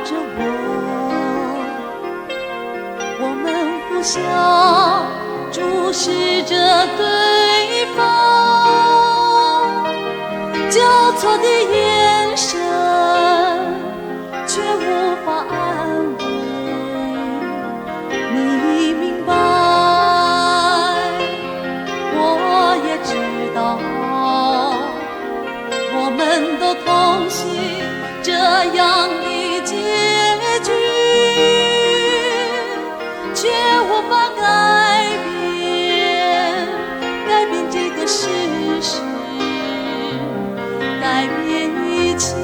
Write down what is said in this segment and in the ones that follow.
着我们互相注视着对方，交错的眼神却无法安慰。你明白，我也知道，我们都同喜这样的结局，却无法改变这个事实，改变一切。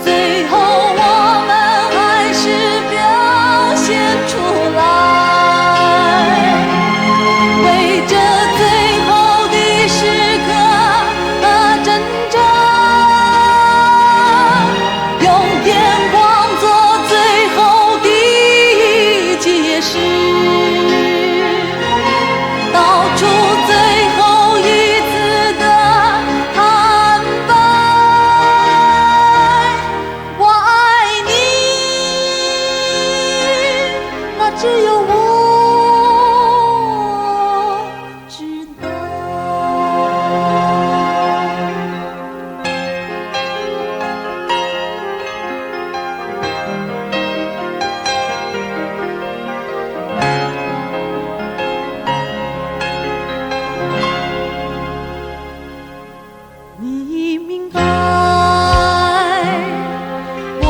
最后我们还是表现出来，为这最后的时刻挣扎，用眼光做最后的解释，道出最后一次的坦白。我爱你，那只有我知道。你明白，我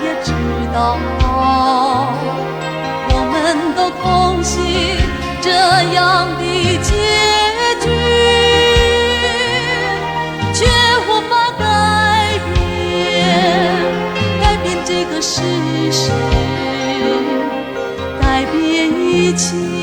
也知道，我们都同喜这样的结局，却无法改变这个事实，改变一切。